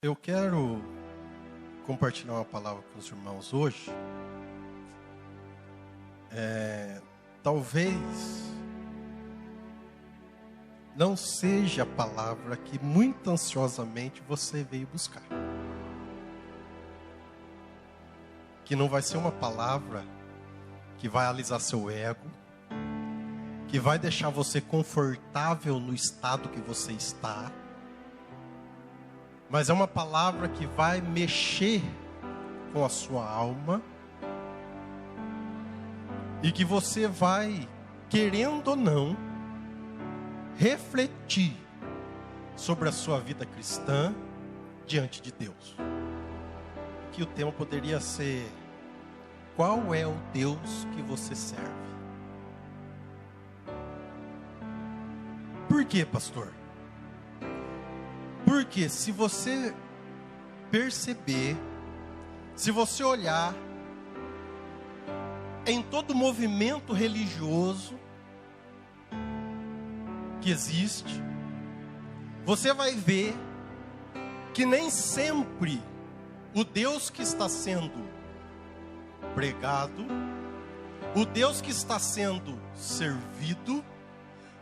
Eu quero compartilhar uma palavra com os irmãos hoje. Talvez não seja a palavra que muito ansiosamente você veio buscar. Que não vai ser uma palavra que vai alisar seu ego, que vai deixar você confortável no estado que você está, mas é uma palavra que vai mexer com a sua alma e que você vai, querendo ou não, refletir sobre a sua vida cristã diante de Deus. Que o tema poderia ser: qual é o Deus que você serve? Por quê, pastor? Porque se você perceber, se você olhar em todo movimento religioso que existe, você vai ver que nem sempre o Deus que está sendo pregado, o Deus que está sendo servido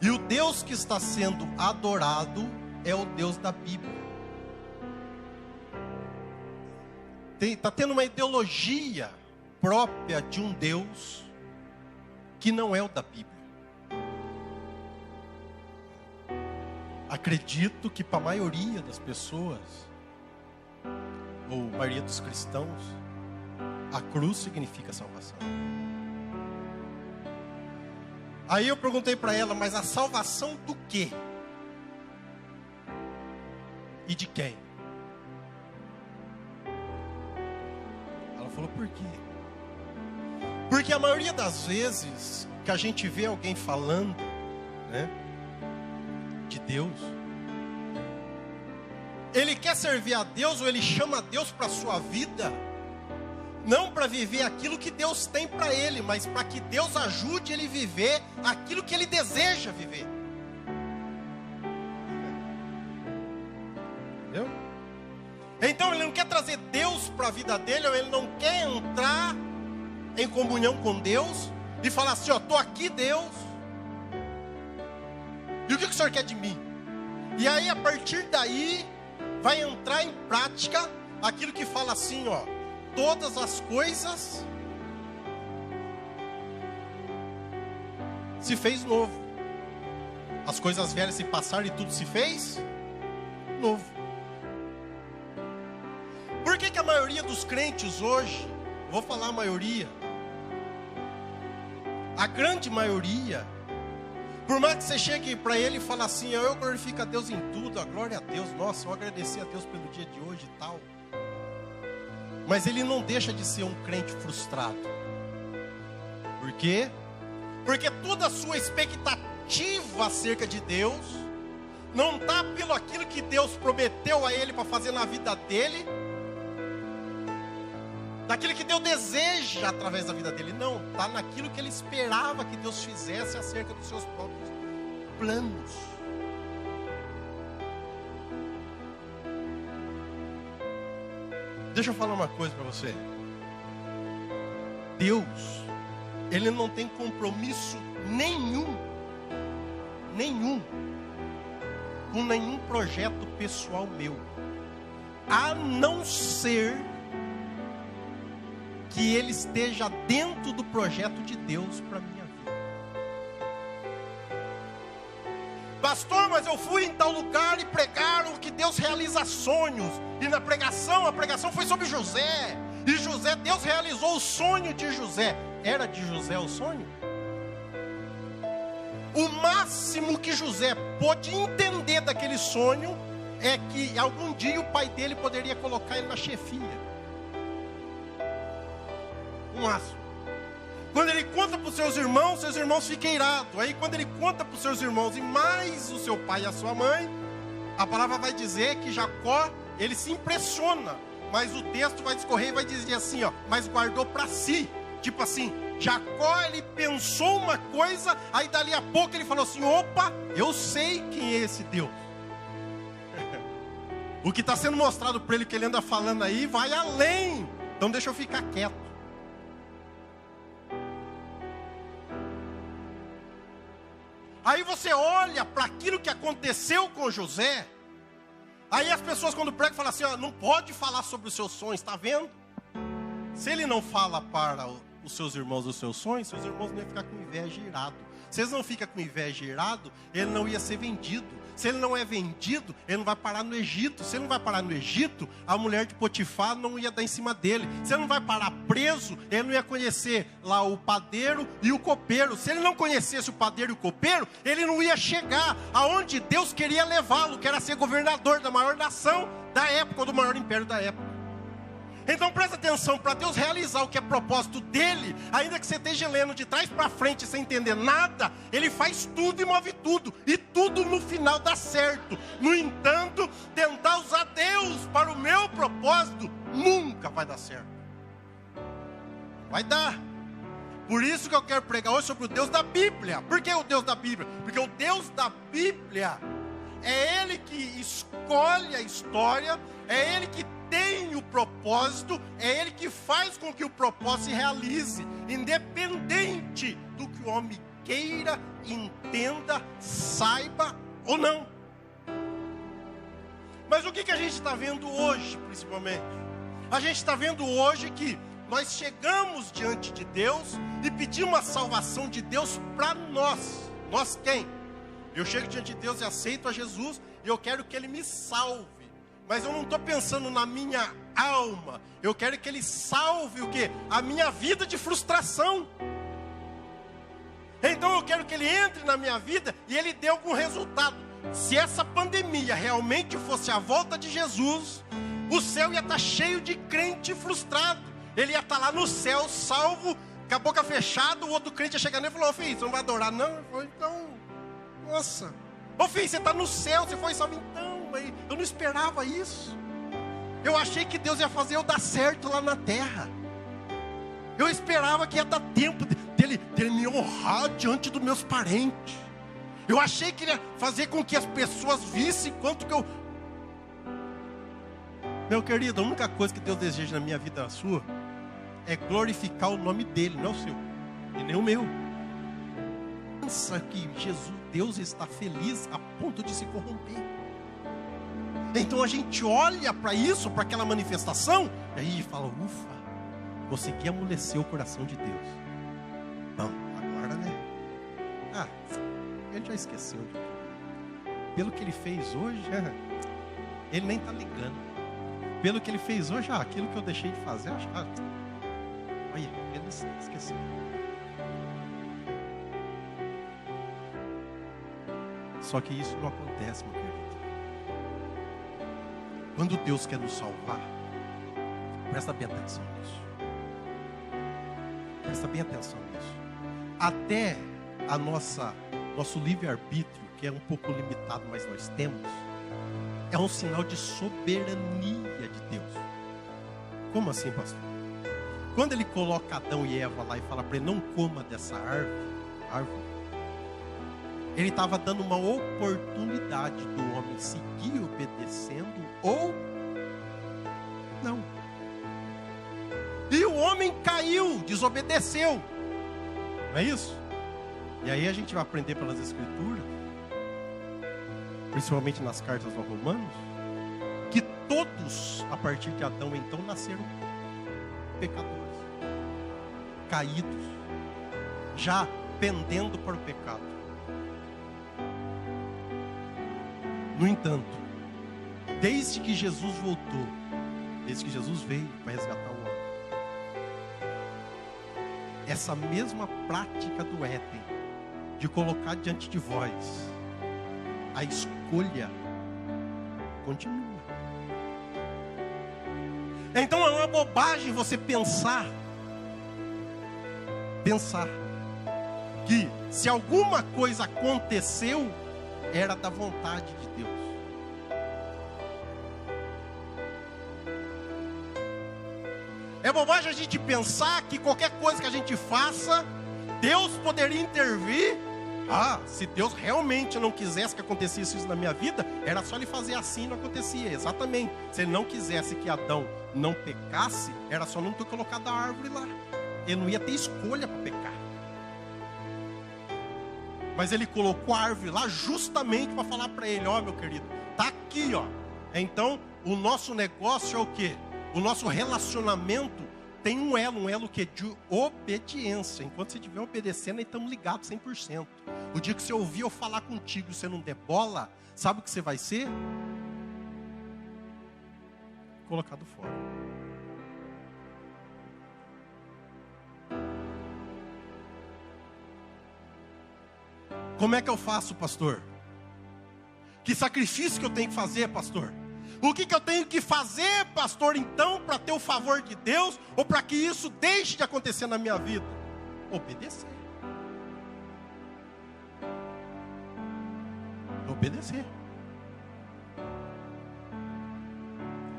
e o Deus que está sendo adorado é o Deus da Bíblia. Está tendo uma ideologia própria de um Deus que não é o da Bíblia. Acredito que para a maioria das pessoas, ou a maioria dos cristãos, a cruz significa salvação. Aí eu perguntei para ela, mas a salvação do quê? E de quem? Ela falou, por quê? Porque a maioria das vezes que a gente vê alguém falando, né, de Deus, ele quer servir a Deus, ou ele chama a Deus para a sua vida, não para viver aquilo que Deus tem para ele, mas para que Deus ajude ele a viver aquilo que ele deseja viver. Entendeu? Então ele não quer trazer Deus para a vida dele, ou ele não quer entrar em comunhão com Deus e falar assim, ó, estou aqui, Deus, e o que o Senhor quer de mim? E aí a partir daí vai entrar em prática aquilo que fala assim, ó, todas as coisas se fez novo. As coisas velhas se passaram e tudo se fez novo. Por que a maioria dos crentes hoje, vou falar a maioria, a grande maioria, por mais que você chegue para ele e fale assim, eu glorifico a Deus em tudo, a glória a Deus, nossa, eu agradeci a Deus pelo dia de hoje e tal, mas ele não deixa de ser um crente frustrado. Por quê? Porque toda a sua expectativa acerca de Deus não está pelo aquilo que Deus prometeu a ele para fazer na vida dele, daquilo que Deus deseja através da vida dele. Não, está naquilo que ele esperava que Deus fizesse acerca dos seus próprios planos. Deixa eu falar uma coisa para você. Deus, ele não tem compromisso nenhum com nenhum projeto pessoal meu, a não ser que ele esteja dentro do projeto de Deus para a minha vida. Pastor, mas eu fui em tal lugar e pregaram que Deus realiza sonhos. E na pregação, a pregação foi sobre José. E José, Deus realizou o sonho de José. Era de José o sonho? O máximo que José pôde entender daquele sonho é que algum dia o pai dele poderia colocar ele na chefia. O máximo. Quando ele conta para os seus irmãos ficam irados. Aí quando ele conta para os seus irmãos e mais o seu pai e a sua mãe, a palavra vai dizer que Jacó, ele se impressiona. Mas o texto vai discorrer e vai dizer assim, ó, mas guardou para si. Tipo assim, Jacó, ele pensou uma coisa, aí dali a pouco ele falou assim, opa, eu sei quem é esse Deus. O que está sendo mostrado para ele, que ele anda falando aí, vai além. Então deixa eu ficar quieto. Aí você olha para aquilo que aconteceu com José. Aí as pessoas quando pregam falam assim, ó, não pode falar sobre os seus sonhos, está vendo? Se ele não fala para os seus irmãos os seus sonhos não iam ficar com inveja e irado. Se eles não ficam com inveja e irado, ele não ia ser vendido. Se ele não é vendido, ele não vai parar no Egito. Se ele não vai parar no Egito, a mulher de Potifar não ia dar em cima dele. Se ele não vai parar preso, ele não ia conhecer lá o padeiro e o copeiro. Se ele não conhecesse o padeiro e o copeiro, ele não ia chegar aonde Deus queria levá-lo, que era ser governador da maior nação da época, ou do maior império da época. Então presta atenção, para Deus realizar o que é propósito dele, ainda que você esteja lendo de trás para frente sem entender nada, ele faz tudo e move tudo, e tudo no final dá certo. No entanto, tentar usar Deus para o meu propósito nunca vai dar certo. Vai dar. Por isso que eu quero pregar hoje sobre o Deus da Bíblia. Por que o Deus da Bíblia? Porque o Deus da Bíblia é Ele que escolhe a história, é Ele que tem o propósito, é Ele que faz com que o propósito se realize, independente do que o homem queira, entenda, saiba ou não. Mas o que a gente está vendo hoje, principalmente? A gente está vendo hoje que nós chegamos diante de Deus e pedimos a salvação de Deus para nós. Nós quem? Eu chego diante de Deus e aceito a Jesus e eu quero que Ele me salve. Mas eu não estou pensando na minha alma. Eu quero que Ele salve o quê? A minha vida de frustração. Então eu quero que Ele entre na minha vida e Ele dê algum resultado. Se essa pandemia realmente fosse a volta de Jesus, o céu ia estar cheio de crente frustrado. Ele ia estar lá no céu, salvo, com a boca fechada. O outro crente ia chegar nele e falou: ô filho, você não vai adorar não? Ele falou: então, nossa. Ô filho, você está no céu, você foi salvo então. Eu não esperava isso. Eu achei que Deus ia fazer eu dar certo lá na terra. Eu esperava que ia dar tempo dele me honrar diante dos meus parentes. Eu achei que ele ia fazer com que as pessoas vissem quanto que eu... Meu querido, a única coisa que Deus deseja na minha vida sua é glorificar o nome dele, não o seu e nem o meu. Pensa que Jesus, Deus está feliz a ponto de se corromper. Então a gente olha para isso, para aquela manifestação, e aí fala: ufa, consegui amolecer o coração de Deus. Bom, agora né? Ele já esqueceu de tudo. Pelo que ele fez hoje, ele nem está ligando. Pelo que ele fez hoje, aquilo que eu deixei de fazer, olha, ele esqueceu. Só que isso não acontece, meu querido. Quando Deus quer nos salvar, presta bem atenção nisso. Presta bem atenção nisso. Até nosso livre-arbítrio, que é um pouco limitado, mas nós temos, é um sinal de soberania de Deus. Como assim, pastor? Quando Ele coloca Adão e Eva lá e fala para ele: não coma dessa árvore, Ele estava dando uma oportunidade do homem seguir obedecendo ou não. E o homem caiu, desobedeceu. Não é isso? E aí a gente vai aprender pelas Escrituras, principalmente nas cartas aos Romanos, que todos, a partir de Adão, então, nasceram pecadores, caídos, já pendendo para o pecado. No entanto, desde que Jesus voltou, desde que Jesus veio para resgatar o homem, essa mesma prática do Éden, de colocar diante de vós a escolha, continua. Então é uma bobagem você pensar que se alguma coisa aconteceu, era da vontade de Deus. É bobagem a gente pensar que qualquer coisa que a gente faça, Deus poderia intervir Ah, se Deus realmente não quisesse que acontecesse isso na minha vida, era só ele fazer assim e não acontecia. Exatamente. Se ele não quisesse que Adão não pecasse, era só não ter colocado a árvore lá. Ele não ia ter escolha para pecar. Mas ele colocou a árvore lá justamente para falar para ele: ó, meu querido, tá aqui, ó. Então, o nosso negócio é o quê? O nosso relacionamento tem um elo que é de obediência. Enquanto você estiver obedecendo, aí estamos ligados 100%. O dia que você ouvir eu falar contigo e você não der bola, sabe o que você vai ser? Colocado fora. Como é que eu faço, pastor? Que sacrifício que eu tenho que fazer, pastor? O que eu tenho que fazer, pastor, então, para ter o favor de Deus, ou para que isso deixe de acontecer na minha vida? Obedecer. Obedecer.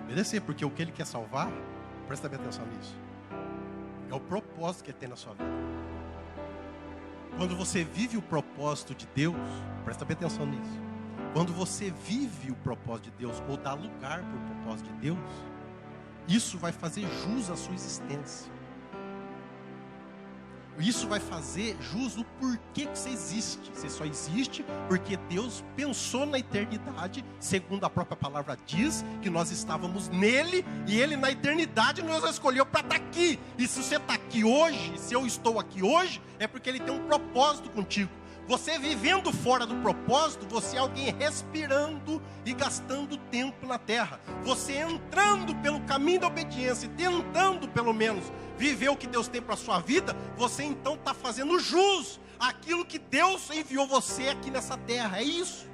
Obedecer, porque o que Ele quer salvar, presta bem atenção nisso, é o propósito que Ele tem na sua vida. Quando você vive o propósito de Deus, presta bem atenção nisso. Quando você vive o propósito de Deus, ou dá lugar para o propósito de Deus, isso vai fazer jus à sua existência. Isso vai fazer jus no porquê que você existe. Você só existe porque Deus pensou na eternidade, segundo a própria palavra diz, que nós estávamos nele, e Ele na eternidade nos escolheu para estar aqui. E se você está aqui hoje, se eu estou aqui hoje, é porque Ele tem um propósito contigo. Você vivendo fora do propósito, você é alguém respirando e gastando tempo na terra. Você entrando pelo caminho da obediência e tentando pelo menos viver o que Deus tem para a sua vida, você então está fazendo jus àquilo que Deus enviou você aqui nessa terra. É isso.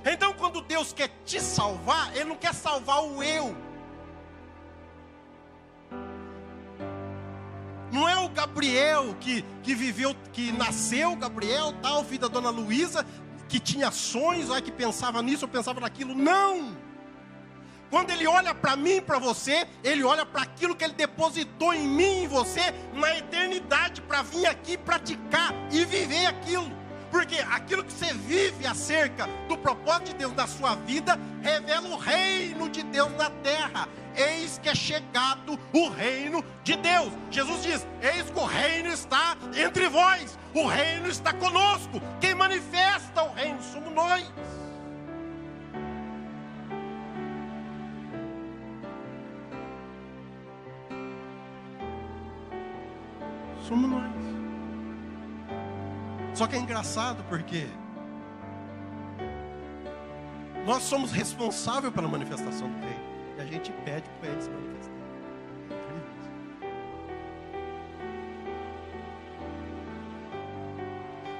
Então quando Deus quer te salvar, Ele não quer salvar o eu. Não é o Gabriel que viveu, que nasceu, Gabriel, tal, filho da dona Luísa, que tinha sonhos, que pensava nisso ou pensava naquilo. Não! Quando Ele olha para mim e para você, Ele olha para aquilo que Ele depositou em mim e em você na eternidade, para vir aqui praticar e viver aquilo. Porque aquilo que você vive acerca do propósito de Deus na sua vida, revela o reino de Deus na terra. Eis que é chegado o reino de Deus. Jesus diz: eis que o reino está entre vós. O reino está conosco. Quem manifesta o reino somos nós. Somos nós. Só que é engraçado porque nós somos responsáveis pela manifestação do reino. E a gente pede para Ele se manifestar.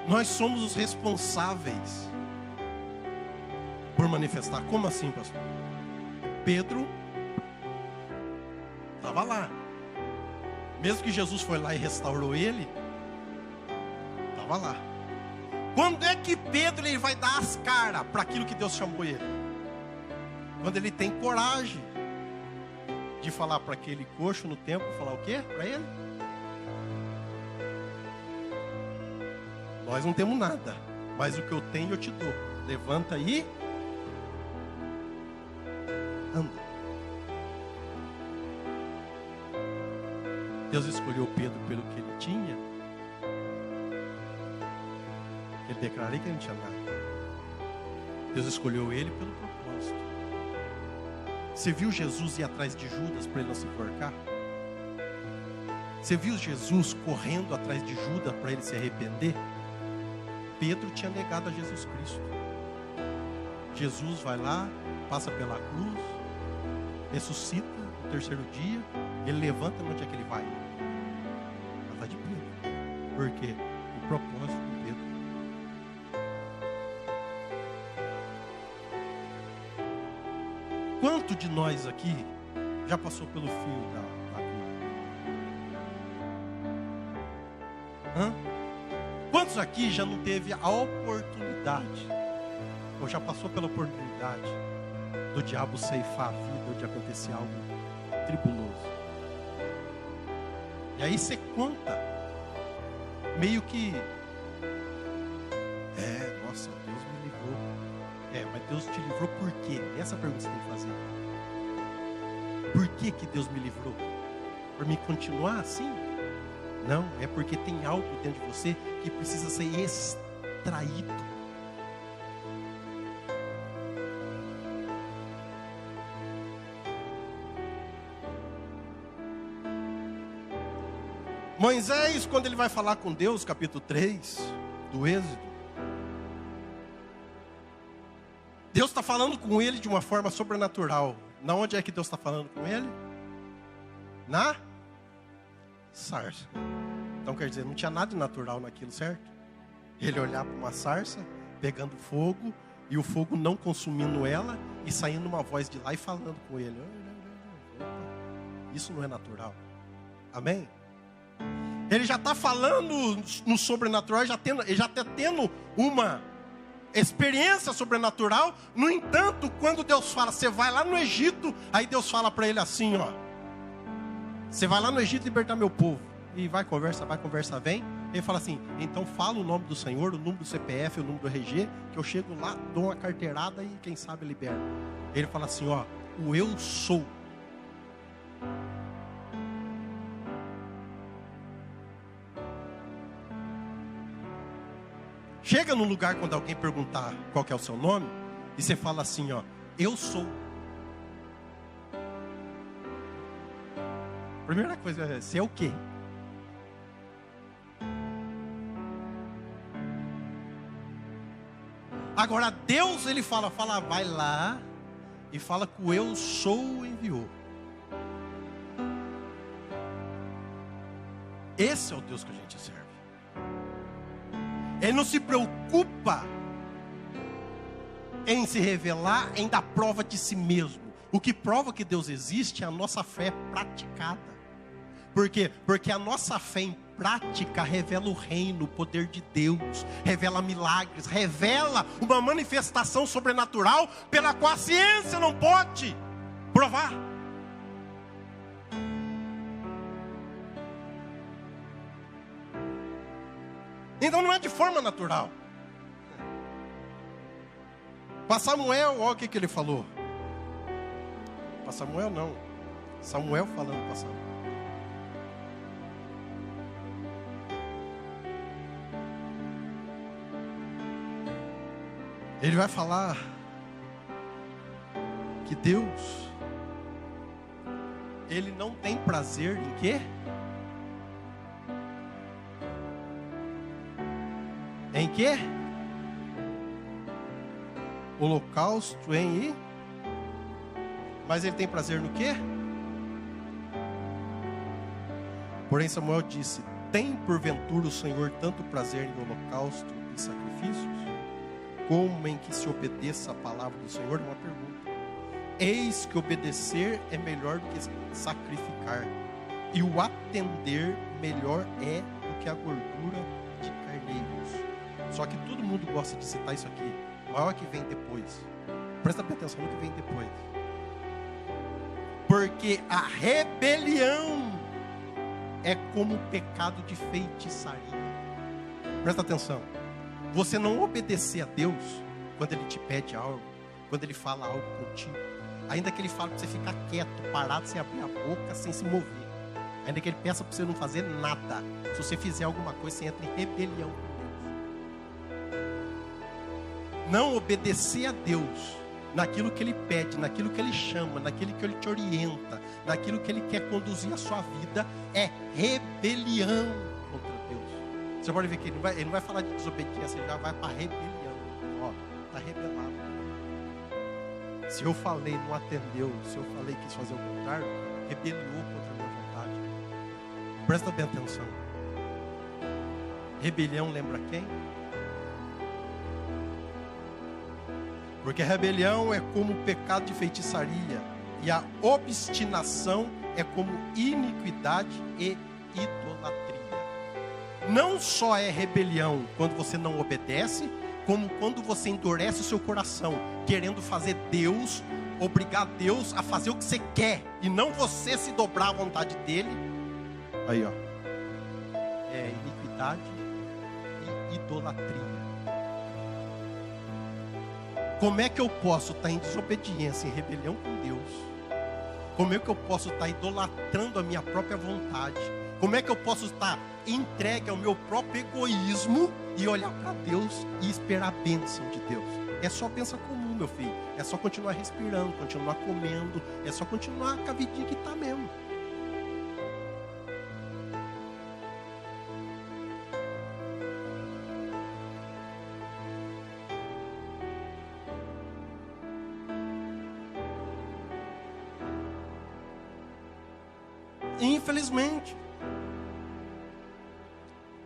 Nós somos os responsáveis por manifestar. Como assim, pastor? Pedro estava lá. Mesmo que Jesus foi lá e restaurou ele, estava lá. Quando é que Pedro ele vai dar as caras para aquilo que Deus chamou ele? Quando ele tem coragem de falar para aquele coxo no templo, falar o quê para ele? Nós não temos nada, mas o que eu tenho eu te dou. Levanta aí, anda. Deus escolheu Pedro pelo que ele tinha. Ele declarei que ele não tinha nada. Deus escolheu ele pelo propósito. Você viu Jesus ir atrás de Judas para ele não se enforcar? Você viu Jesus correndo atrás de Judas para ele se arrepender? Pedro tinha negado a Jesus Cristo. Jesus vai lá, passa pela cruz, ressuscita no terceiro dia, ele levanta, onde é que ele vai? Atrás de Pedro. Por quê? O propósito de Pedro. Quanto de nós aqui já passou pelo fio da agulha? Quantos aqui já não teve a oportunidade, ou já passou pela oportunidade do diabo ceifar a vida, ou de acontecer algo tribuloso? E aí você conta meio que... nossa, Deus me livrou. Mas Deus te livrou por quê? Essa é a pergunta que você tem que fazer. Por que Deus me livrou? Por me continuar assim? Não, é porque tem algo dentro de você que precisa ser extraído. Moisés, quando ele vai falar com Deus, capítulo 3 do Êxodo, Deus está falando com ele de uma forma sobrenatural. Na onde é que Deus está falando com ele? Na sarça. Então quer dizer, não tinha nada de natural naquilo, certo? Ele olhar para uma sarça, pegando fogo, e o fogo não consumindo ela, e saindo uma voz de lá e falando com ele. Isso não é natural. Amém? Ele já está falando no sobrenatural, ele já está tendo uma experiência sobrenatural. No entanto, quando Deus fala, você vai lá no Egito, aí Deus fala para ele assim, ó: você vai lá no Egito libertar meu povo. E vai, conversa, vem. Ele fala assim: então fala o nome do Senhor, o número do CPF, o número do RG, que eu chego lá, dou uma carteirada e quem sabe libera. Ele fala assim, ó: o eu sou. Chega num lugar quando alguém perguntar qual que é o seu nome, e você fala assim, ó: eu sou. Primeira coisa é, você é o quê? Agora Deus, ele fala, vai lá e fala que o eu sou enviou. Esse é o Deus que a gente serve. Ele não se preocupa em se revelar, em dar prova de si mesmo. O que prova que Deus existe é a nossa fé praticada. Por quê? Porque a nossa fé em prática revela o reino, o poder de Deus, revela milagres, revela uma manifestação sobrenatural pela qual a ciência não pode provar. Então não é de forma natural. Para Samuel, olha o que ele falou. Para Samuel não, Samuel falando para Samuel. Ele vai falar que Deus, Ele não tem prazer em quê? Em quê? Holocausto, em mas Ele tem prazer no quê? Porém Samuel disse: tem porventura o Senhor tanto prazer em holocausto e sacrifícios, como em que se obedeça a palavra do Senhor? Uma pergunta. Eis que obedecer é melhor do que sacrificar, e o atender melhor é do que a gordura de carneiros. Só que todo mundo gosta de citar isso aqui. Mas olha o que vem depois. Presta bem atenção no que vem depois. Porque a rebelião é como o pecado de feitiçaria. Presta atenção. Você não obedecer a Deus quando Ele te pede algo, quando Ele fala algo contigo, ainda que Ele fale para você ficar quieto, parado, sem abrir a boca, sem se mover, ainda que Ele peça para você não fazer nada, se você fizer alguma coisa, você entra em rebelião com Deus. Não obedecer a Deus naquilo que Ele pede, naquilo que Ele chama, naquilo que Ele te orienta, naquilo que Ele quer conduzir a sua vida, é rebelião contra Deus. Você pode ver que ele não vai falar de desobediência, ele já vai para rebelião. Ó, está rebelado. Se eu falei, não atendeu, se eu falei, quis fazer o contrário, rebeliou contra a minha vontade. Presta bem atenção. Rebelião lembra quem? Porque a rebelião é como o pecado de feitiçaria, e a obstinação é como iniquidade e idolatria. Não só é rebelião quando você não obedece, como quando você endurece o seu coração, querendo fazer Deus, obrigar Deus a fazer o que você quer, e não você se dobrar à vontade dele. Aí ó, é iniquidade idolatria. Como é que eu posso estar em desobediência, em rebelião com Deus? Como é que eu posso estar idolatrando a minha própria vontade? Como é que eu posso estar entregue ao meu próprio egoísmo e olhar para Deus e esperar a bênção de Deus? É só bênção comum, meu filho. É só continuar respirando, continuar comendo. É só continuar com a vidinha que está mesmo.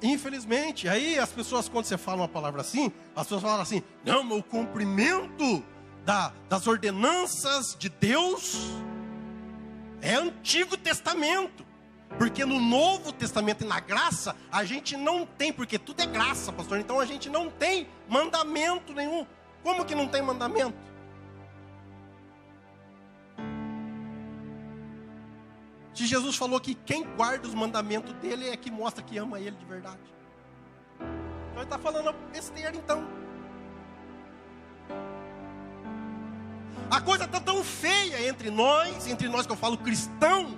Infelizmente, aí as pessoas, quando você fala uma palavra assim, as pessoas falam assim: não, mas o cumprimento das ordenanças de Deus é Antigo Testamento, porque no Novo Testamento e na graça a gente não tem, porque tudo é graça, pastor, então a gente não tem mandamento nenhum. Como que não tem mandamento? Se Jesus falou que quem guarda os mandamentos dele é que mostra que ama ele de verdade. Então ele está falando besteira então. A coisa está tão feia entre nós que eu falo cristãos,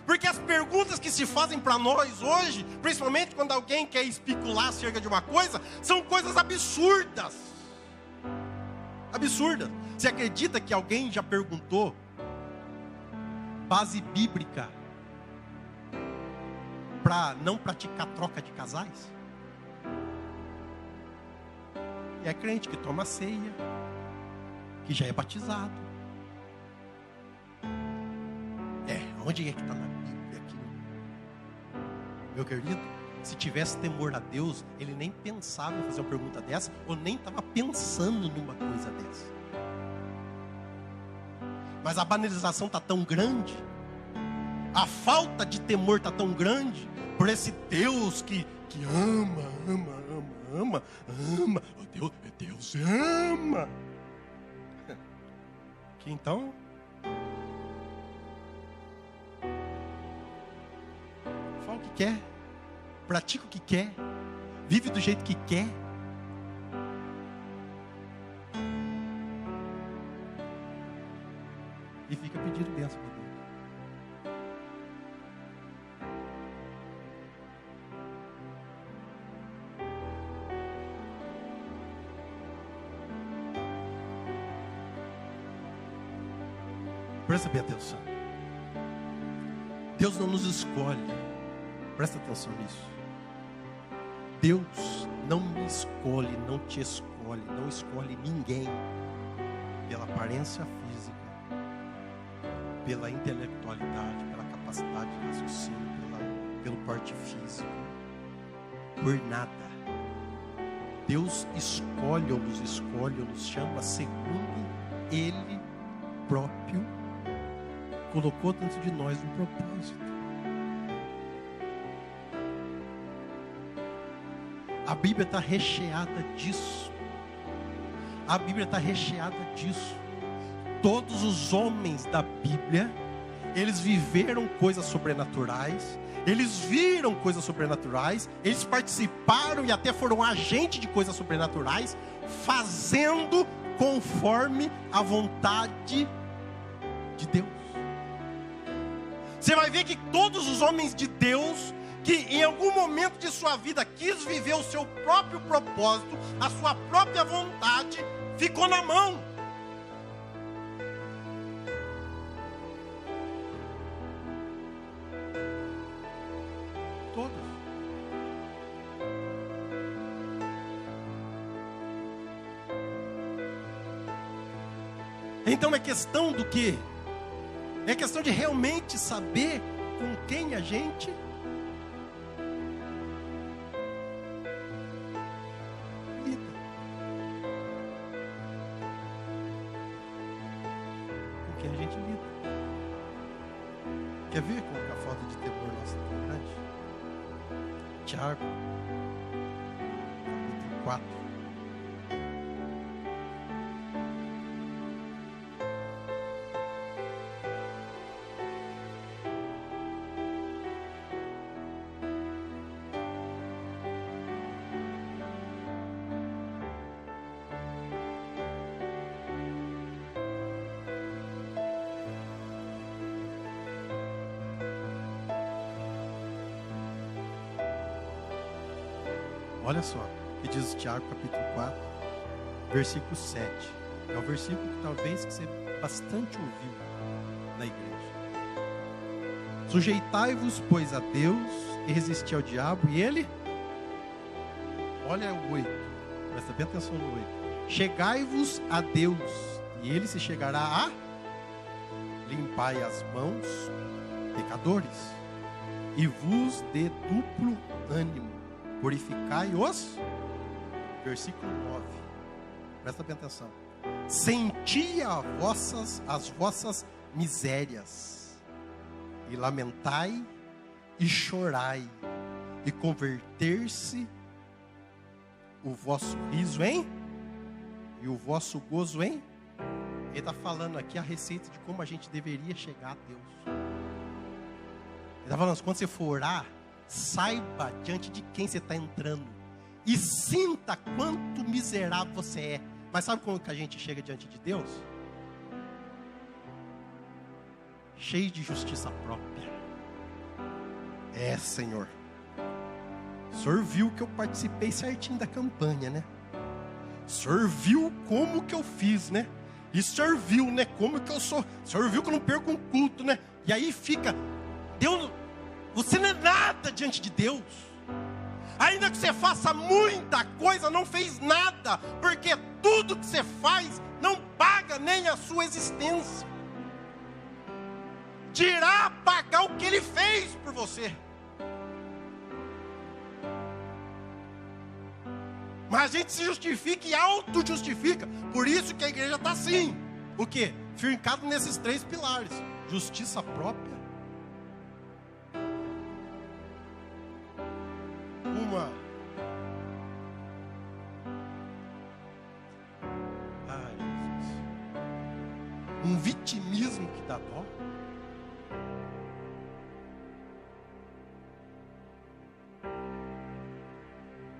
porque as perguntas que se fazem para nós hoje, principalmente quando alguém quer especular acerca de uma coisa, são coisas absurdas. Absurdas. Você acredita que alguém já perguntou base bíblica para não praticar troca de casais? E é crente que toma ceia, que já é batizado. Onde é que está na Bíblia aqui? Meu querido, se tivesse temor a Deus, ele nem pensava em fazer uma pergunta dessa, ou nem estava pensando numa coisa dessa. Mas a banalização está tão grande, a falta de temor está tão grande, por esse Deus que ama. Deus ama. Que então, fala o que quer, pratica o que quer, vive do jeito que quer. E fica pedindo bênção para Deus. Presta bem atenção. Deus não nos escolhe. Presta atenção nisso. Deus não me escolhe, não te escolhe, não escolhe ninguém pela aparência física, pela intelectualidade, pela capacidade de raciocínio, pelo porte físico, por nada. Deus escolhe ou nos chama segundo Ele próprio colocou dentro de nós um propósito. A Bíblia está recheada disso. A Bíblia está recheada disso. Todos os homens da Bíblia, eles viveram coisas sobrenaturais, eles viram coisas sobrenaturais, eles participaram e até foram agentes de coisas sobrenaturais, fazendo conforme a vontade de Deus. Você vai ver que todos os homens de Deus, que em algum momento de sua vida quis viver o seu próprio propósito, a sua própria vontade, ficou na mão. Todos. Então é questão do quê? É questão de realmente saber com quem a gente lida. Com quem a gente lida. Quer ver como que a falta de temor nossa é tão grande? Tiago, capítulo 4. Olha só, o que diz Tiago capítulo 4, versículo 7. É o versículo que talvez que você bastante ouviu na igreja. Sujeitai-vos, pois, a Deus e resisti ao diabo, e ele... Olha o 8, presta bem atenção no 8. Chegai-vos a Deus, e ele se chegará a... Limpai as mãos, pecadores, e vos dê duplo ânimo, purificai os... Versículo 9, presta bem atenção. Senti as vossas misérias, e lamentai, e chorai, e converter-se o vosso riso em, e o vosso gozo em. Ele está falando aqui a receita de como a gente deveria chegar a Deus. Ele está falando, quando você for orar, saiba diante de quem você está entrando, e sinta quanto miserável você é. Mas sabe como que a gente chega diante de Deus? Cheio de justiça própria. É, Senhor. O Senhor viu que eu participei certinho da campanha, né? O Senhor viu como que eu fiz, né? E o Senhor viu, né? Como que eu sou. O Senhor viu que eu não perco um culto, né? E aí fica, Deus, você não é nada diante de Deus. Ainda que você faça muita coisa, não fez nada, porque tudo que você faz não paga nem a sua existência. Dirá pagar o que Ele fez por você. Mas a gente se justifica e auto-justifica. Por isso que a igreja está assim. O quê? Fincado nesses 3 pilares: justiça própria, um vitimismo que dá dó,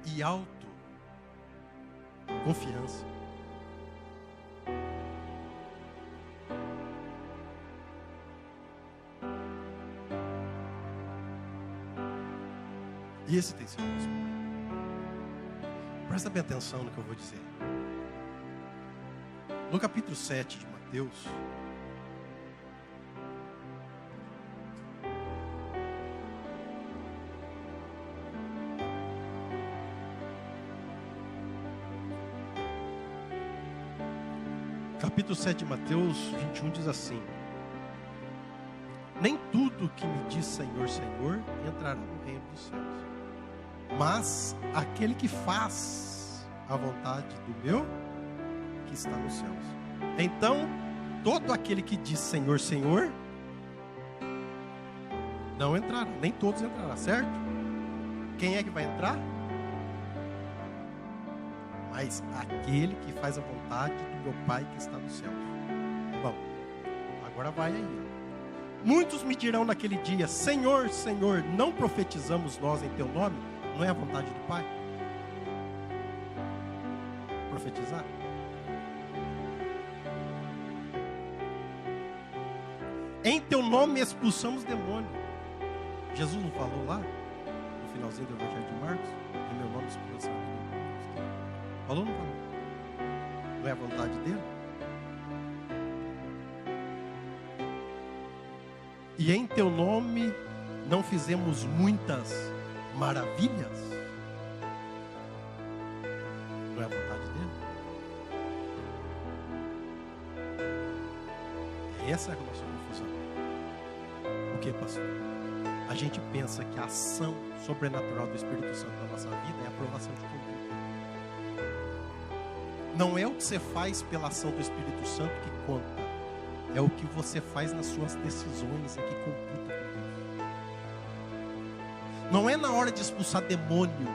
e autoconfiança. E esse tem sido o nosso problema. Presta bem atenção no que eu vou dizer. No capítulo 7 de Mateus, capítulo 7 de Mateus 21 diz assim: nem tudo que me diz Senhor, Senhor entrará no reino dos céus, mas aquele que faz a vontade do meu que está nos céus. Então, todo aquele que diz Senhor, Senhor não entrará, nem todos entrarão, certo? Quem é que vai entrar? Mas aquele que faz a vontade do meu Pai que está nos céus. Bom, agora vai aí. Muitos me dirão naquele dia: Senhor, Senhor, não profetizamos nós em teu nome? Não é a vontade do Pai profetizar? Em teu nome expulsamos demônio. Jesus não falou lá no finalzinho do Evangelho de Marcos? Em meu nome expulsamos demônio. Falou ou não falou? Não é a vontade dele? E em teu nome não fizemos muitas maravilhas? Não é a vontade dele? Essa é a nossa confusão. O que, pastor? A gente pensa que a ação sobrenatural do Espírito Santo na nossa vida é a aprovação de conduta. Não é o que você faz pela ação do Espírito Santo que conta. É o que você faz nas suas decisões, é que computa com Deus. Não é na hora de expulsar demônio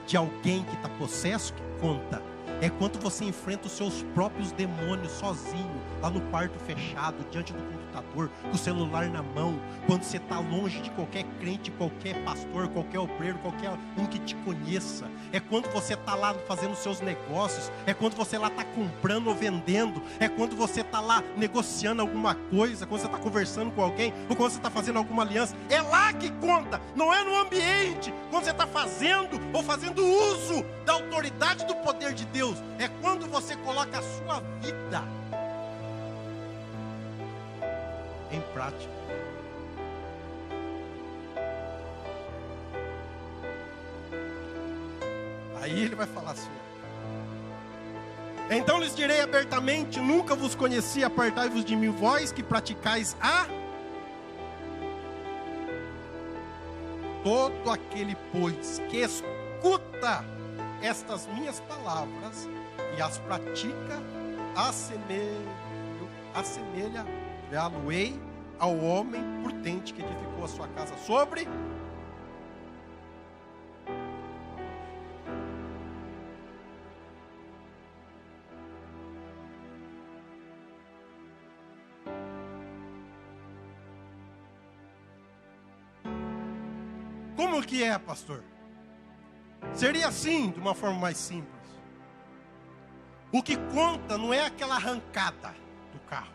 de alguém que está possesso que conta. É quando você enfrenta os seus próprios demônios sozinho, lá no quarto fechado, diante do computador, com o celular na mão. Quando você está longe de qualquer crente, qualquer pastor, qualquer obreiro, qualquer um que te conheça. É quando você está lá fazendo seus negócios. É quando você lá está comprando ou vendendo. É quando você está lá negociando alguma coisa. Quando você está conversando com alguém. Ou quando você está fazendo alguma aliança. É lá que conta. Não é no ambiente. Quando você está fazendo ou fazendo uso da autoridade do poder de Deus. É quando você coloca a sua vida em prática. Aí ele vai falar assim: então lhes direi abertamente: nunca vos conheci, apartai-vos de mim, vós que praticais todo aquele, pois, que escuta estas minhas palavras e as pratica, assemelha-lo-ei ao homem prudente que edificou a sua casa sobre. Como que é, pastor? Seria assim, de uma forma mais simples. O que conta não é aquela arrancada do carro.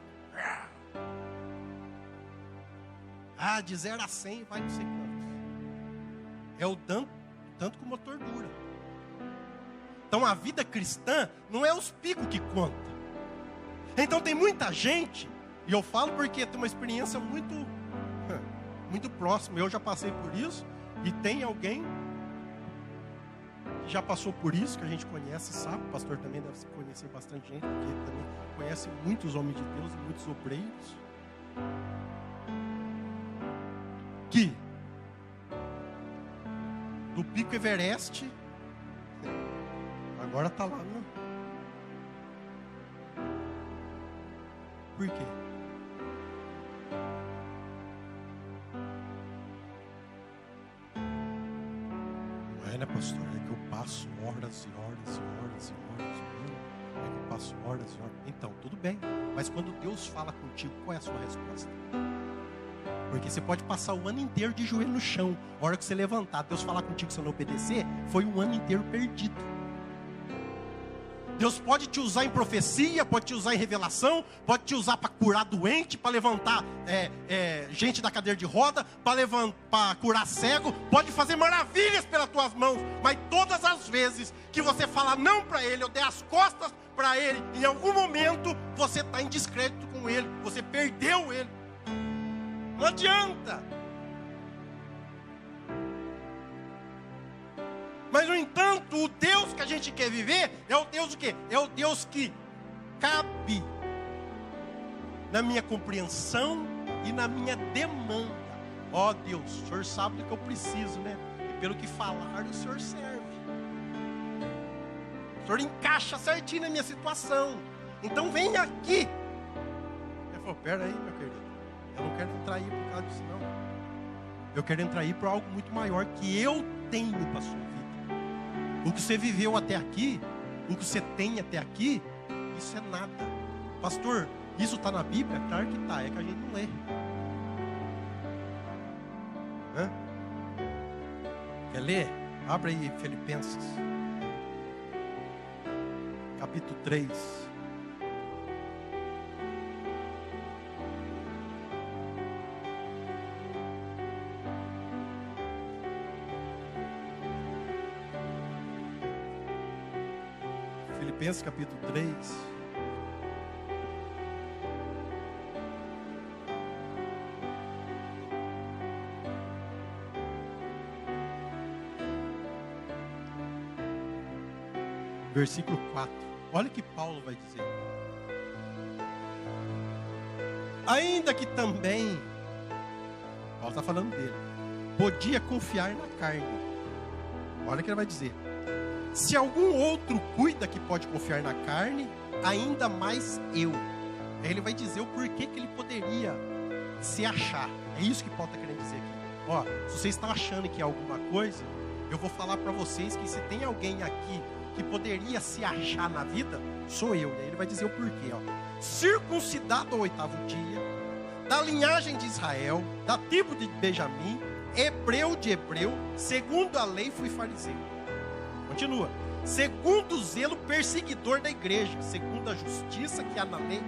De 0 a 100 vai não sei quantos. É o tanto que o motor dura. Então a vida cristã não é os picos que conta. Então tem muita gente, e eu falo porque tem uma experiência muito próxima. Eu já passei por isso, e tem alguém que já passou por isso, que a gente conhece, sabe? O pastor também deve conhecer bastante gente, porque ele também conhece muitos homens de Deus e muitos obreiros. Que do Pico Everest agora está lá, né? Por quê? Não é, né, pastor? É que eu passo horas e horas e horas e horas. É que eu passo horas e horas. Então, tudo bem. Mas quando Deus fala contigo, qual é a sua resposta? Porque você pode passar o ano inteiro de joelho no chão. A hora que você levantar, Deus falar contigo, se você não obedecer, foi um ano inteiro perdido. Deus pode te usar em profecia, pode te usar em revelação, pode te usar para curar doente, para levantar gente da cadeira de roda, para curar cego, pode fazer maravilhas pelas tuas mãos. Mas todas as vezes que você fala não para Ele, ou der as costas para Ele, em algum momento você está em descrédito com Ele, você perdeu Ele. Não adianta. Mas, no entanto, o Deus que a gente quer viver é o Deus o quê? É o Deus que cabe na minha compreensão e na minha demanda. Ó Deus, o Senhor sabe do que eu preciso, né? E pelo que falar, o Senhor serve. O Senhor encaixa certinho na minha situação. Então vem aqui. Ele falou: pera aí, meu querido. Eu não quero entrar aí por causa disso, não. Eu quero entrar aí por algo muito maior que eu tenho para a sua vida. O que você viveu até aqui, o que você tem até aqui, isso é nada. Pastor, isso está na Bíblia? Claro que está, é que a gente não lê. Quer ler? Abre aí Filipenses, capítulo 3. Filipenses capítulo 3. Versículo 4. Olha o que Paulo vai dizer. Ainda que também, Paulo está falando dele, podia confiar na carne. Olha o que ele vai dizer. Se algum outro cuida que pode confiar na carne, ainda mais eu. Aí ele vai dizer o porquê que ele poderia se achar. É isso que Paulo está querendo dizer aqui. Ó, se vocês estão achando que é alguma coisa, eu vou falar para vocês que se tem alguém aqui que poderia se achar na vida sou eu. E aí ele vai dizer o porquê, ó. Circuncidado ao 8º dia, da linhagem de Israel, da tribo de Benjamim, hebreu de hebreu, segundo a lei fui fariseu. Continua. Segundo o zelo perseguidor da igreja, segundo a justiça que há na lei,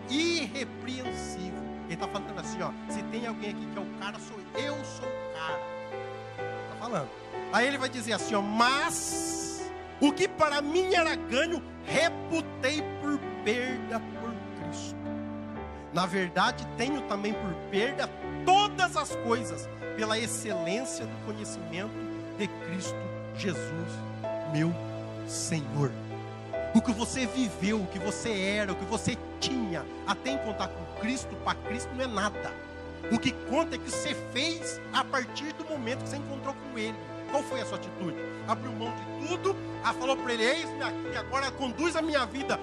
irrepreensível. Ele está falando assim, ó, se tem alguém aqui que é o cara, sou eu sou o cara. Está falando. Aí ele vai dizer assim, ó, mas o que para mim era ganho, reputei por perda por Cristo. Na verdade, tenho também por perda todas as coisas, pela excelência do conhecimento de Cristo Jesus, meu Senhor. O que você viveu, o que você era, o que você tinha, até encontrar com Cristo, para Cristo não é nada. O que conta é que você fez a partir do momento que você encontrou com Ele. Qual foi a sua atitude? Abriu mão de tudo, falou para Ele, eis-me aqui, agora conduz a minha vida,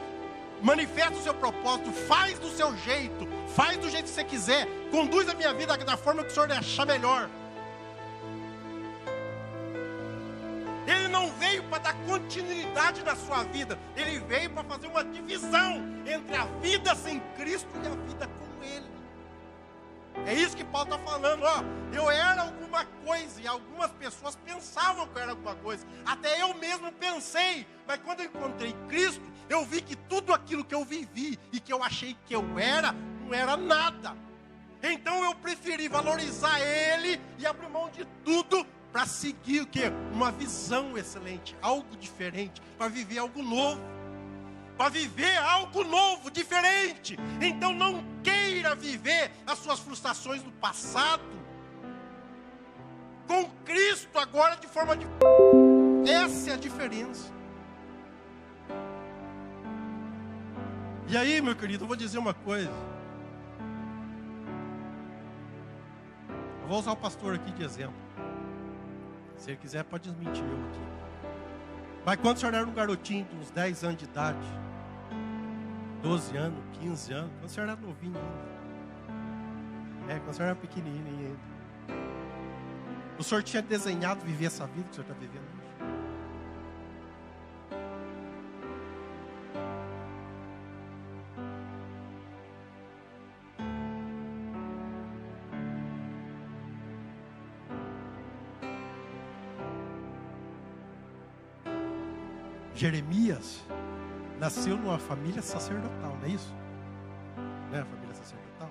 manifesta o seu propósito, faz do seu jeito, faz do jeito que você quiser, conduz a minha vida da forma que o Senhor achar melhor. Ele não veio para dar continuidade na sua vida, ele veio para fazer uma divisão entre a vida sem Cristo e a vida com Ele. É isso que Paulo está falando, ó. Eu era alguma coisa, e algumas pessoas pensavam que eu era alguma coisa. Até eu mesmo pensei, mas quando eu encontrei Cristo, eu vi que tudo aquilo que eu vivi e que eu achei que eu era, não era nada. Então eu preferi valorizar Ele e abrir mão de tudo para seguir o quê? Uma visão excelente, algo diferente, para viver algo novo. Para viver algo novo, diferente. Então não queira viver as suas frustrações do passado com Cristo agora de forma de... Essa é a diferença. E aí, meu querido, eu vou dizer uma coisa. Eu vou usar o pastor aqui de exemplo. Se ele quiser, pode desmentir eu aqui. Mas quando o senhor era um garotinho de uns 10 anos de idade, 12 anos, 15 anos, quando o senhor era novinho ainda. Quando o senhor era pequenininho ainda. O senhor tinha desenhado viver essa vida que o senhor está vivendo hoje? Jeremias nasceu numa família sacerdotal, não é isso? Não é a família sacerdotal?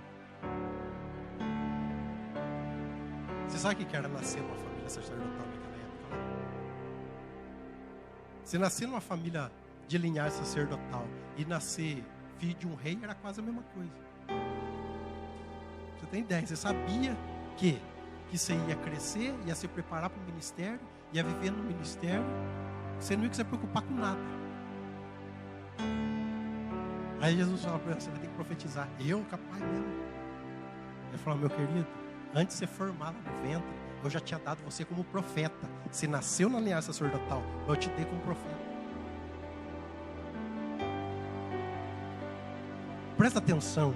Você sabe o que era nascer numa família sacerdotal naquela época? Você nascer numa família de linhagem sacerdotal e nascer filho de um rei era quase a mesma coisa. Você tem ideia? Você sabia que você ia crescer, ia se preparar para o ministério, ia viver no ministério. Você não ia se preocupar com nada. Aí Jesus fala para ele, você vai ter que profetizar. Eu, capaz mesmo. Ele falou, meu querido, antes de ser formado no ventre, eu já tinha dado você como profeta. Você nasceu na linhagem sacerdotal, eu te dei como profeta. Presta atenção.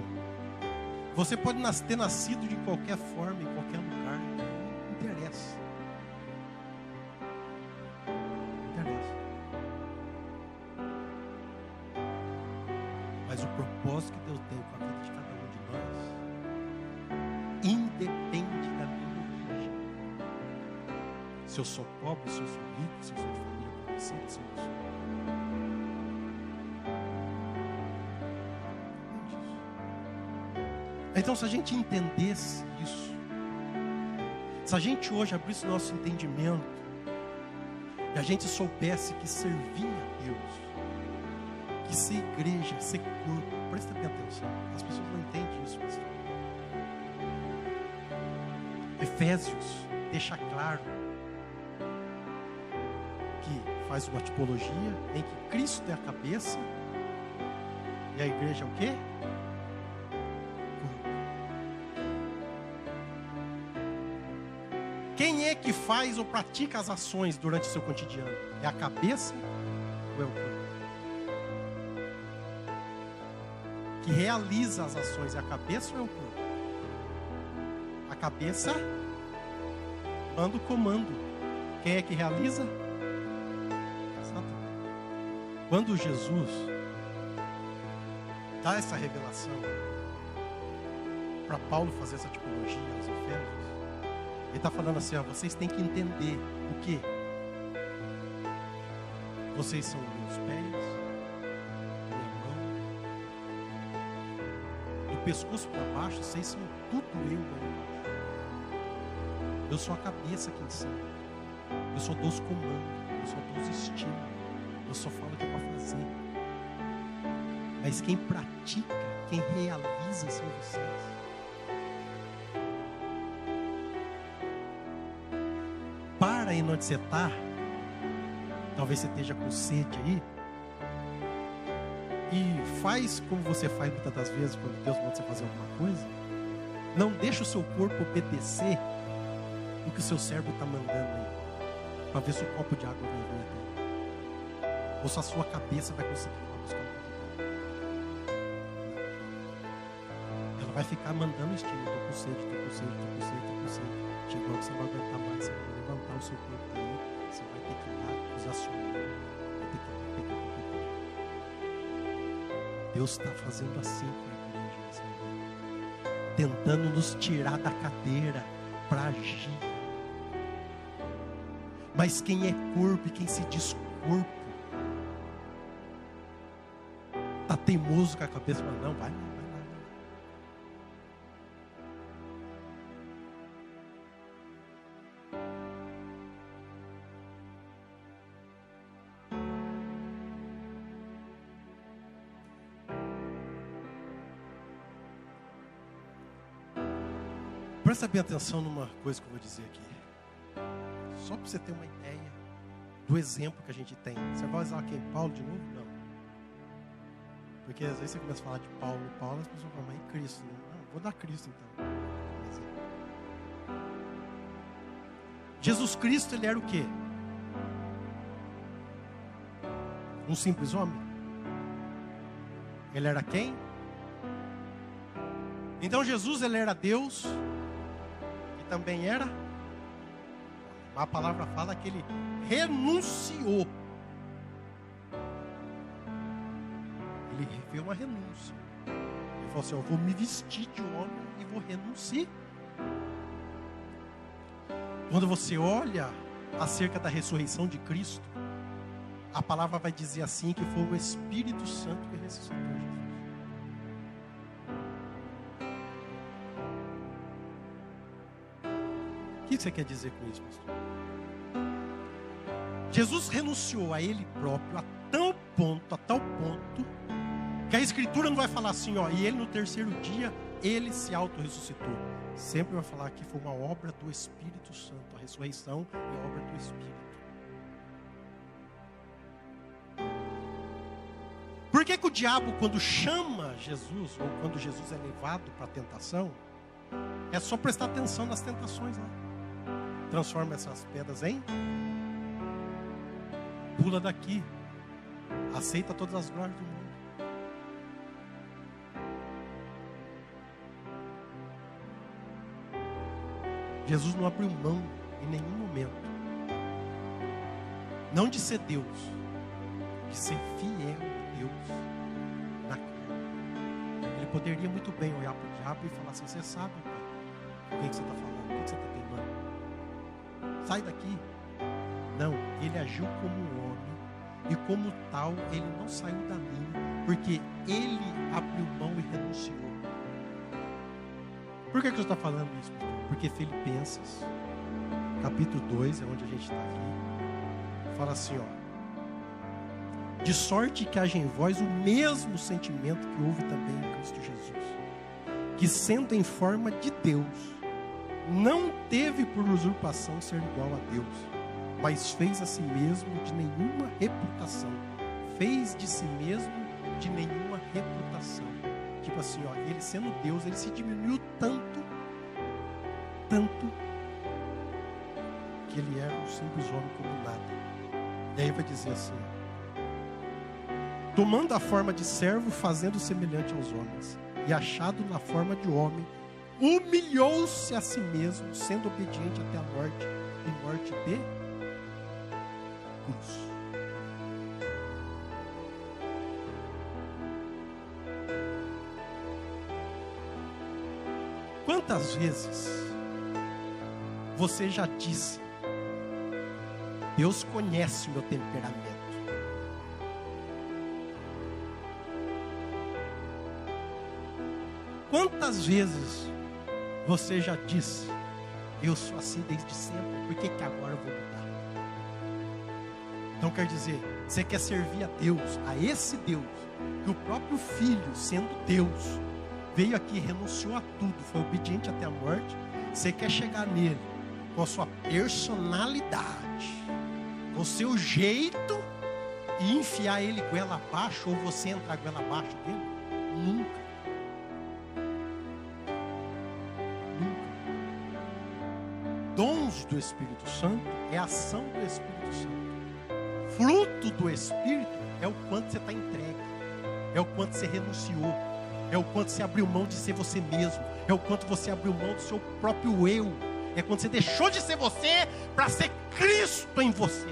Você pode ter nascido de qualquer forma, em qualquer lugar. Não interessa. Mas o propósito que Deus tem com a vida de cada um de nós independe da minha origem. Se eu sou pobre, se eu sou rico, se eu sou de família conhecida, se eu não sou. Então, se a gente entendesse isso, se a gente hoje abrisse nosso entendimento e a gente soubesse que servir a Deus, que ser igreja, ser corpo, presta bem atenção, as pessoas não entendem isso, pastor. Efésios deixa claro que faz uma tipologia em que Cristo é a cabeça e a igreja é o quê? Quem é que faz ou pratica as ações durante o seu cotidiano? É a cabeça ou é o corpo? Que realiza as ações é a cabeça ou é o corpo? A cabeça manda o comando. Quem é que realiza? Satanás. Quando Jesus dá essa revelação para Paulo fazer essa tipologia aos Efésios, ele está falando assim, ó, vocês têm que entender o quê? Vocês são meus pés, minha mão, do pescoço para baixo, vocês são tudo eu aí embaixo. Eu sou a cabeça aqui em cima. Eu só dou os comandos, eu só dou os estímulos, eu só falo o que é para fazer. Mas quem pratica, quem realiza são vocês. Para aí onde você está. Talvez você esteja com sede aí. E faz como você faz muitas das vezes quando Deus manda você fazer alguma coisa. Não deixa o seu corpo obedecer o que o seu cérebro está mandando aí. Para ver se o copo de água vai vir até. Ou se a sua cabeça vai conseguir ir lá buscar um copo de água. Não. Ela vai ficar mandando estímulo. Estou com sede, estou com sede, estou com sede, estou com sede. Chegou que você não vai aguentar mais, você vai levantar o seu corpo aí. Você vai ter que ir lá, usar sua mão. Vai ter que pegar o corpo. Deus está fazendo assim com a igreja nessa manhã. Tentando nos tirar da cadeira para agir. Mas quem é corpo e quem se diz corpo está teimoso com a cabeça, mas não, vai lá. Presta bem atenção numa coisa que eu vou dizer aqui. Só para você ter uma ideia do exemplo que a gente tem. Você vai usar quem? Paulo de novo? Não. Porque às vezes você começa a falar de Paulo, as pessoas falam, mas e Cristo? Não, vou dar Cristo então. Jesus Cristo, ele era o quê? Um simples homem? Ele era quem? Então Jesus, ele era Deus e também era. A palavra fala que ele renunciou. Ele fez uma renúncia. Ele falou assim, eu vou me vestir de homem e vou renunciar. Quando você olha acerca da ressurreição de Cristo, a palavra vai dizer assim, que foi o Espírito Santo que ressuscitou Jesus. O que você quer dizer com isso, pastor? Jesus renunciou a Ele próprio a tal ponto, que a Escritura não vai falar assim, ó, e Ele no terceiro dia, Ele se auto-ressuscitou. Sempre vai falar que foi uma obra do Espírito Santo. A ressurreição é obra do Espírito. Por que que o diabo, quando chama Jesus, ou quando Jesus é levado para a tentação, é só prestar atenção nas tentações lá. Transforma essas pedras em... Pula daqui. Aceita todas as glórias do mundo. Jesus não abriu mão em nenhum momento. Não de ser Deus. De ser fiel a Deus na carne. Ele poderia muito bem olhar para o diabo e falar assim, você sabe, pai, com quem que você está falando? Com quem que você está teimando? Sai daqui. Não, ele agiu como um homem. E como tal, ele não saiu da linha. Porque ele abriu mão e renunciou. Por que eu estou falando isso, pastor? Porque Filipenses, capítulo 2, é onde a gente está aqui, fala assim, ó. De sorte que haja em vós o mesmo sentimento que houve também em Cristo Jesus. Que sendo em forma de Deus, não teve por usurpação ser igual a Deus, mas fez a si mesmo de nenhuma reputação. Fez de si mesmo de nenhuma reputação. Tipo assim, ó, ele sendo Deus, ele se diminuiu tanto, que ele era um simples homem como nada. E aí vai dizer assim, ó, tomando a forma de servo, fazendo semelhante aos homens, e achado na forma de homem, humilhou-se a si mesmo, sendo obediente até a morte, e morte de cruz. Quantas vezes você já disse: Deus conhece o meu temperamento? Quantas vezes você já disse: eu sou assim desde sempre, por que agora eu vou mudar? Então quer dizer, você quer servir a Deus, a esse Deus, que o próprio Filho, sendo Deus, veio aqui, renunciou a tudo, foi obediente até a morte. Você quer chegar nele com a sua personalidade, com o seu jeito, e enfiar ele goela abaixo, ou você entrar goela abaixo dele? Nunca. Dons do Espírito Santo é a ação do Espírito Santo. Fruto do Espírito é o quanto você está entregue, é o quanto você renunciou, é o quanto você abriu mão de ser você mesmo, é o quanto você abriu mão do seu próprio eu, é quando você deixou de ser você para ser Cristo em você.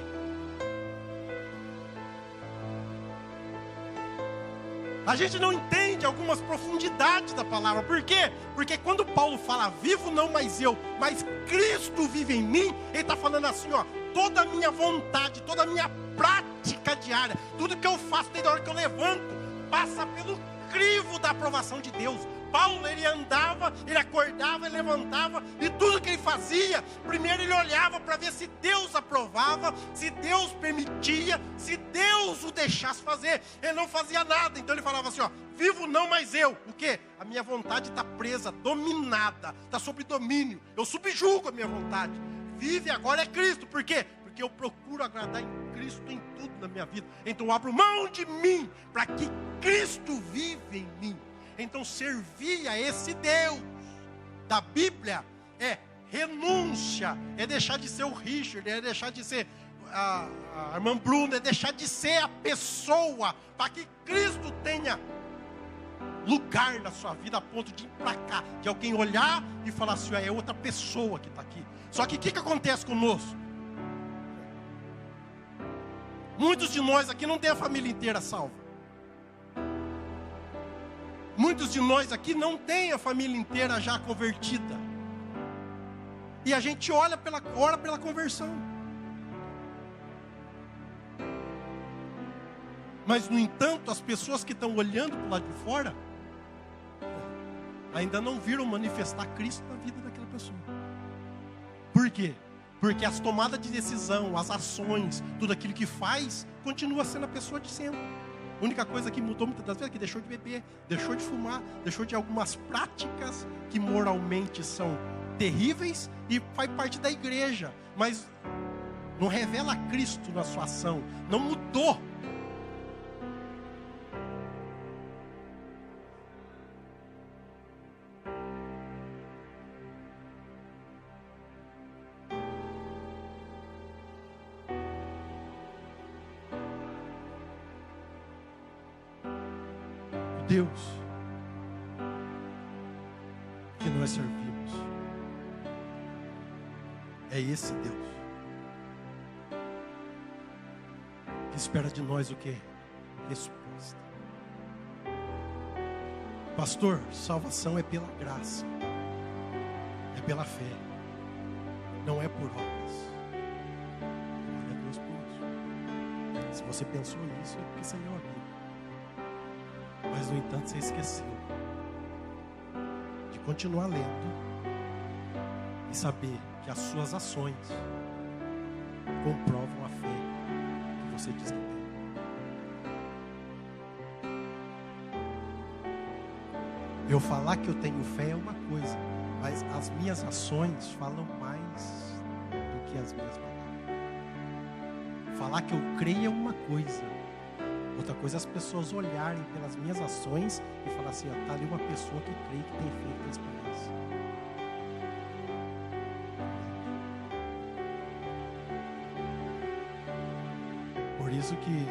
A gente não entende algumas profundidades da palavra. Por quê? Porque quando Paulo fala: vivo não mais eu, mas Cristo vive em mim, ele está falando assim, ó: toda a minha vontade, toda a minha prática diária, tudo que eu faço desde a hora que eu levanto, passa pelo crivo da aprovação de Deus. Paulo, ele andava, ele acordava, ele levantava, e tudo que ele fazia, primeiro ele olhava para ver se Deus aprovava, se Deus permitia, se Deus o deixasse fazer. Ele não fazia nada, então ele falava assim, ó: vivo não mais eu. O quê? A minha vontade está presa, dominada, está sob domínio, eu subjugo a minha vontade. Vive agora é Cristo. Por quê? Porque eu procuro agradar em Cristo em tudo na minha vida. Então eu abro mão de mim, para que Cristo vive em mim. Então servir a esse Deus da Bíblia é renúncia, é deixar de ser o Richard, é deixar de ser a irmã Bruna, é deixar de ser a pessoa, para que Cristo tenha lugar na sua vida, a ponto de ir para cá, de alguém olhar e falar assim: é outra pessoa que está aqui. Só que o que acontece conosco? Muitos de nós aqui não tem a família inteira salva. Muitos de nós aqui não tem a família inteira já convertida. E a gente ora pela conversão. Mas, no entanto, as pessoas que estão olhando para o lado de fora ainda não viram manifestar Cristo na vida daquela pessoa. Por quê? Porque as tomadas de decisão, as ações, tudo aquilo que faz, continua sendo a pessoa de sempre. A única coisa que mudou muitas das vezes é que deixou de beber, deixou de fumar, deixou de algumas práticas que moralmente são terríveis e faz parte da igreja, mas não revela Cristo na sua ação, não mudou. Deus que nós servimos é esse Deus que espera de nós o quê? Resposta. Pastor, salvação é pela graça, é pela fé, não é por obras. Glória a Deus por isso. Se você pensou isso, é porque você leu a Bíblia. Mas, no entanto, você esqueceu de continuar lendo e saber que as suas ações comprovam a fé que você diz que tem. Eu falar que eu tenho fé é uma coisa, mas as minhas ações falam mais do que as minhas palavras. Falar que eu creio é uma coisa. Outra coisa é as pessoas olharem pelas minhas ações e falar assim: está ali uma pessoa que crê, que tem fé, que tem esperança. Por isso que,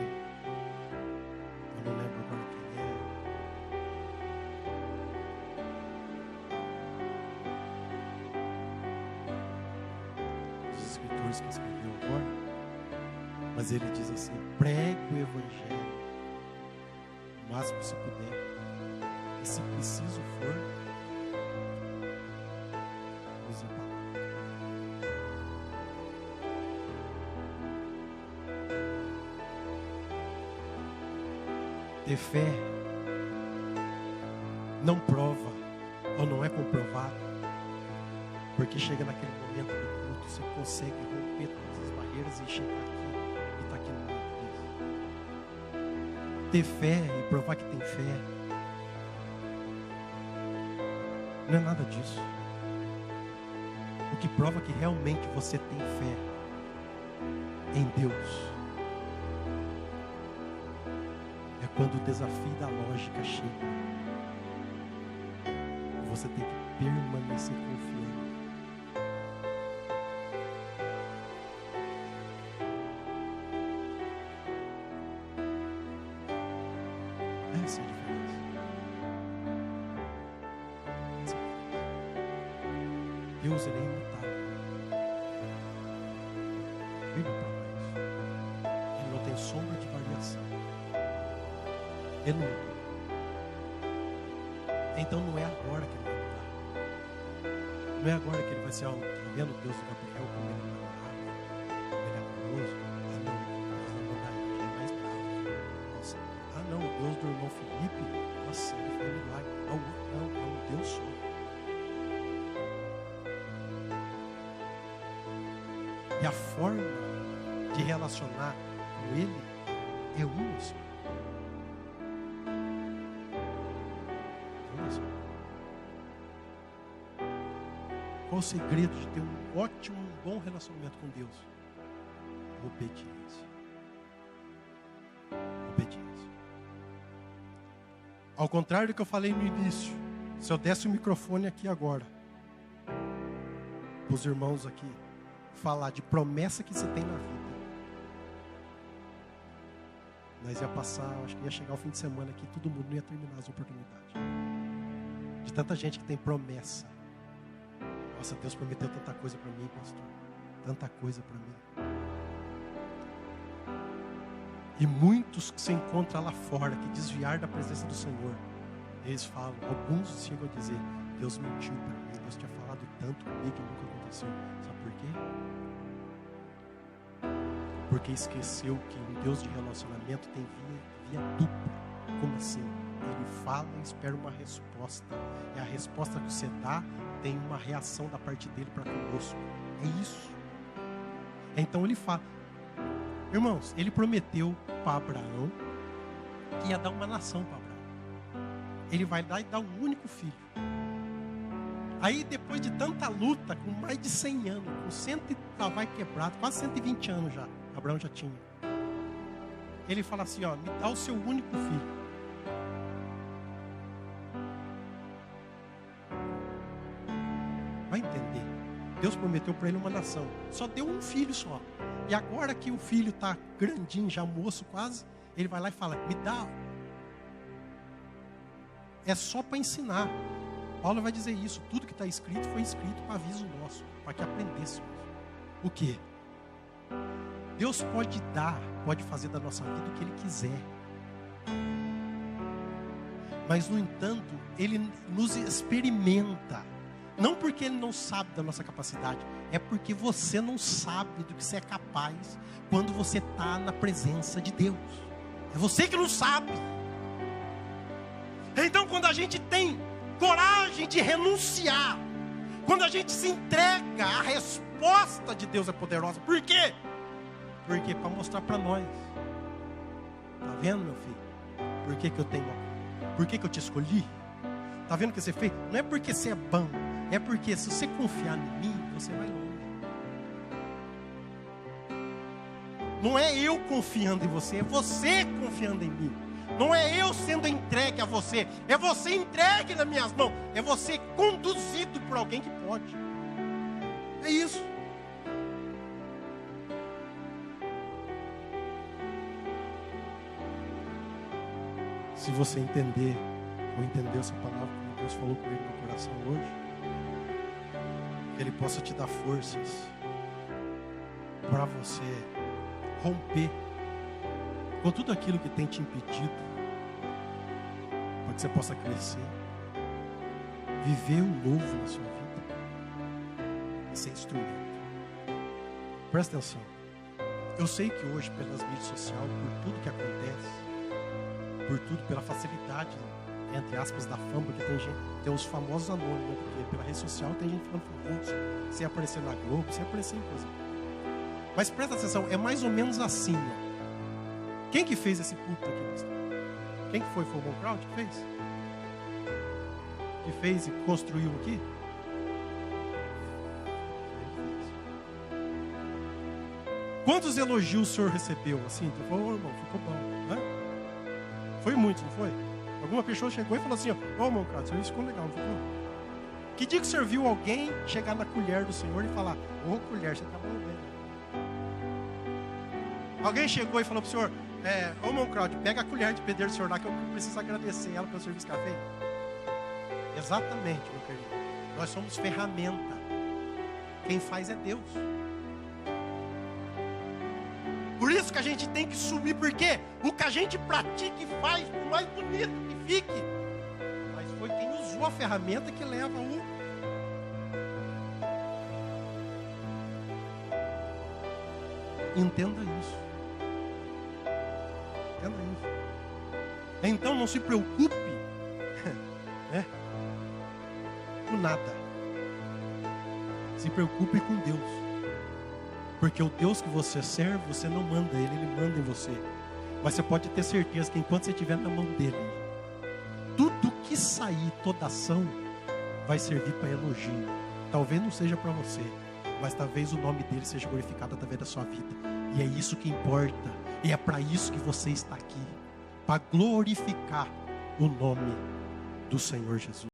eu não lembro agora quem é, os escritores que escreveu agora, mas ele diz assim: pregue o evangelho o máximo se puder, e se preciso for, Ter fé não prova ou não é comprovado, porque chega naquele momento do culto, você consegue romper todas as barreiras e chegar aqui e está aqui no meio deles. Ter fé e provar que tem fé não é nada disso. O que prova que realmente você tem fé em Deus é quando o desafio da lógica chega. Você tem que permanecer confiante. Essa é a diferença. Deus, ele é imutável. Ele não prova isso. Ele não tem sombra de variação. Ele não mudou. Então não é agora que ele vai mudar. Não é agora que ele vai ser, tá vendo o Deus do Gabriel, como ele é maravilhoso, como ele é amoroso. Ah não, Deus da mandarinha já é mais bravo. Nossa. Ah não, o Deus do irmão Felipe, nossa, ele foi um milagre. Não, é um Deus só. E a forma de relacionar com ele é uma só. Qual o segredo de ter um ótimo, bom relacionamento com Deus? Obediência. Obediência. Ao contrário do que eu falei no início, se eu desse o microfone aqui agora, os irmãos aqui, falar de promessa que você tem na vida, nós ia passar, acho que ia chegar o fim de semana aqui, todo mundo não ia terminar as oportunidades. De tanta gente que tem promessa. Nossa, Deus prometeu tanta coisa para mim, pastor. Tanta coisa para mim. E muitos que se encontram lá fora, que desviaram da presença do Senhor, eles falam, alguns chegam a dizer, Deus mentiu para mim, Deus tinha falado tanto comigo que nunca aconteceu. Sabe por quê? Porque esqueceu que um Deus de relacionamento tem via dupla. Como assim? Ele fala e espera uma resposta. E a resposta que você dá tem uma reação da parte dele para conosco. É isso. Então ele fala. Irmãos, ele prometeu para Abraão que ia dar uma nação para Abraão. Ele vai dar e dar um único filho. Aí depois de tanta luta, com mais de 100 anos, com 100 lá vai quebrado, quase 120 anos já, Abraão já tinha. Ele fala assim, ó, me dá o seu único filho. Vai entender. Deus prometeu para ele uma nação. Só deu um filho só. E agora que o filho está grandinho, já moço quase, ele vai lá e fala, me dá. É só para ensinar. Paulo vai dizer isso. Tudo que está escrito foi escrito para aviso nosso. Para que aprendêssemos. O quê? Deus pode dar, pode fazer da nossa vida o que Ele quiser. Mas, no entanto, Ele nos experimenta. Não porque Ele não sabe da nossa capacidade, é porque você não sabe do que você é capaz quando você está na presença de Deus. É você que não sabe. Então, quando a gente tem coragem de renunciar, quando a gente se entrega, a resposta de Deus é poderosa. Por quê? Porque para mostrar para nós. Tá vendo, meu filho? Por que eu tenho? Por que eu te escolhi? Tá vendo o que você fez? Não é porque você é bom. É porque se você confiar em mim, você vai longe. Não é eu confiando em você, é você confiando em mim. Não é eu sendo entregue a você, é você entregue nas minhas mãos. É você conduzido por alguém que pode. É isso. Se você entender, ou entender essa palavra, como Deus falou comigo no coração hoje, que Ele possa te dar forças para você romper com tudo aquilo que tem te impedido, para que você possa crescer, viver o novo na sua vida e ser instrumento. Presta atenção. Eu sei que hoje, pelas mídias sociais, por tudo que acontece, por tudo, pela facilidade, entre aspas, da fama, porque tem os famosos anônimos, né? Porque pela rede social tem gente ficando famoso, sem aparecer na Globo, sem aparecer em coisa. Mas presta atenção, é mais ou menos assim, ó. Quem que fez esse púlpito aqui, pastor? Quem que foi? Foi o Von Crowd que fez? Que fez e construiu aqui? Quantos elogios o senhor recebeu? Assim, tu falou, irmão, ficou bom, né? Foi muito, não foi? Alguma pessoa chegou e falou assim, ó, irmão, cara, o senhor ficou legal, não ficou? Que dia que o senhor viu alguém chegar na colher do senhor e falar, colher, você trabalhou bem. Alguém chegou e falou pro senhor, irmão Cláudio, pega a colher de pedreiro do senhor lá que eu preciso agradecer ela pelo serviço que ela fez. Exatamente, meu querido. Nós somos ferramenta. Quem faz é Deus. Por isso que a gente tem que subir, porque o que a gente pratica e faz, por mais bonito que fique, mas foi quem usou a ferramenta que leva o... Entenda isso. Entenda isso. Então não se preocupe né, com nada. Se preocupe com Deus. Porque o Deus que você serve, você não manda Ele, Ele manda em você. Mas você pode ter certeza que enquanto você estiver na mão dEle, tudo que sair, toda ação, vai servir para elogio. Talvez não seja para você, mas talvez o nome dEle seja glorificado através da sua vida. E é isso que importa. E é para isso que você está aqui. Para glorificar o nome do Senhor Jesus.